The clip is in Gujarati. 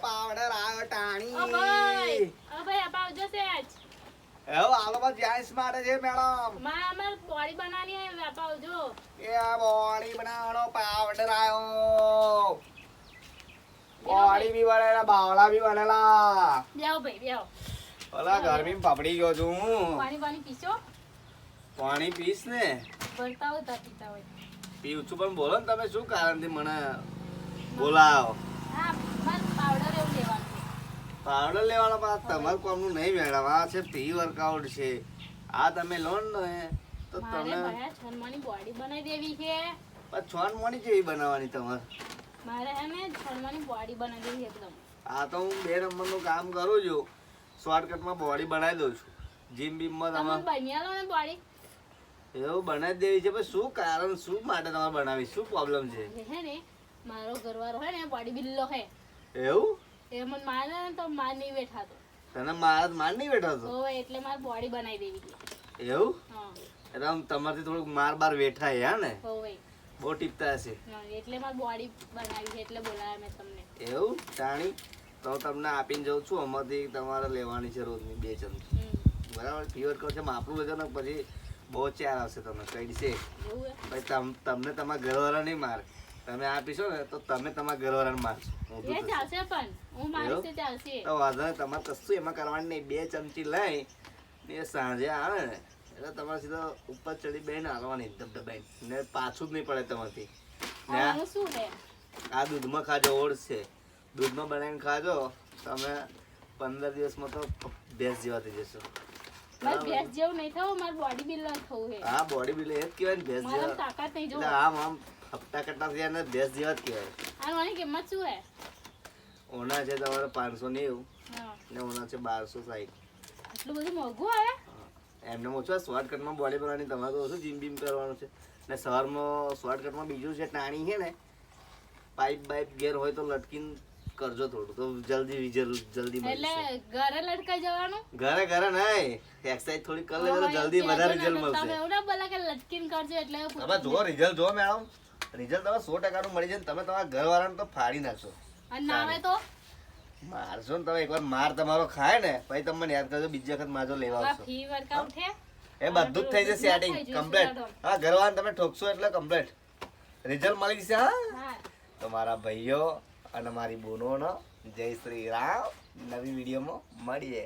પાવડર આવ્યો ટાણી ઓ ભાઈ અપાવજો સેજ હવે આલોમાં જેન્ટ્સ માટે છે મેડમ માં અમાર બોડી બનાવવાની હે અપાવજો એ આ બોડી બનાવવાનો પાવડર આવ્યો બોડી બી બનેલા બાવળા બી બનેલા બેહો ભાઈ બેહો ઓલા ગરમી પપડી ગયો છું હું પાણી પાણી પીશો પાણી પીસ ને ભરતા હોય તા પીતા હોય પીવું છું પણ બોલો ને તમે શું કારણથી મને બોલાવો હા માર પાવડર એવું લેવાનું છે પાવડર લેવાનો પાસ તમારું કામનું નહીં મેડમ આ છે પ્રી વર્કઆઉટ છે આ તમે લો ને તો મારે તમે ભાઈ છનમાની બોડી બનાવી દેવી છે છોન મોની કેવી બનાવવાની તમારે મારે હે ને છનમાની બોડી બનાવી દેવી એકદમ આ તો હું 2 નંબરનું કામ કરું છું શોર્ટકટમાં બોડી બનાવી દઉં છું જીમ બીમમાં તમે તમારે બનિયાલો ને બોડી એવું બનાવી દેવી છે પણ શું કારણ શું માટે તમારે બનાવી શું પ્રોબ્લેમ છે હે ને મારો ઘરવાળો હે ને બોડી બિલ્લો હે એવું એ મને મારે ને તો માર નહીં બેઠા તો તને માર નહીં બેઠો તો એટલે મારે બોડી બનાવી દેવી છે એવું હા એટલે આમ તમારથી થોડુંક માર બાર વેઠાય હે ને હોવે બહુ ટીપતા હશે હા એટલે મારે બોડી બનાવી છે એટલે બોલાવ્યા મેં તમને એવું જાણી તો તમને આપીને જાઉં છું અમારથી તમારે લેવાની છે રોજની 2 ચમચી બરાબર ફીવર કહો છે માપનું લેજો ને પછી બહુ ચાર આવશે તમને કઈ છે એવું હે પછી તમને તમારા ઘરવાળા નહીં મારે તમે આપીશો ને તો તમે તમારા ઘરવાળાને મારશો એ ચાલશે પણ હું મારીશ તે ચાલશે તો વાંધો નહીં તમારે કશું એમાં કરવાનું નહીં 2 ચમચી લઈ ને સાંજે આવે ને એટલે તમારે સીધા ઉપર ચડી બેન હાલવાની દબદબાઈ ને પાછું જ નહીં પડે તમારથી ને આનું શું હે આ દૂધમાં ખાજો ઓટ્સ છે દૂધમાં બનાવીને ખાજો તમે 15 દિવસમાં તો ભેંસ જેવા થઈ જશો મારે ભેંસ જેવું નહીં થવું મારે બોડી બિલ્ડર થવું હે હા બોડી બિલ્ડર એ જ કહેવાય ને ભેંસ મારે જેવા તાકાત નહીં જો એટલે આમ હપ્તા કટ્ટા થયા ને ભેંસ જેવા જ કહેવાય આની કિંમત શું હે ઓના છે તમારે 590 હા ને ઓના છે 1260 આટલું બધું મોંઘું આવે એમને ઓછું શોર્ટકટમાં બોડી બનાવવાની તમારે તો ઓછું જીમ બીમ કરવાનું છે ને સવારમાં શોર્ટકટમાં બીજું છે ટાણી છે ને પાઇપ બાઇપ ગેર હોય તો લટકીને કરજો થોડું તો જલ્દી જલ્દી મળી એટલે જશે ઘરે લટકાઈ જવાનું ઘરે નહીં એક્સરસાઇઝ થોડી કરી લેજો તો જલ્દી વધારે રિઝલ્ટ મળશે તમે એવું ના બોલા કે લટકીને કરજો એટલે તમે જુઓ રિઝલ્ટ જુઓ મેડમ રિઝલ્ટ તમે 100% નું મળી જાય ને તમે તમારા ઘરવાળાને તો ફાડી નાખશો અને ના આવે તો મારશો ને તમે એકવાર માર તમારો ખાય ને પછી તમે મને યાદ કરજો બીજી વખત માજો લેવા આવશો ફી વર્કઆઉટ છે એ બધું જ થઈ જશે સેટિંગ કમ્પ્લીટ હા ઘરવાળાને તમે ઠોકશો એટલે કમ્પ્લીટ રિઝલ્ટ મળી જશે હા હા તો મારા ભાઈઓ અને મારી બહેનોનો જય શ્રી રામ નવી વિડીયોમાં મળીએ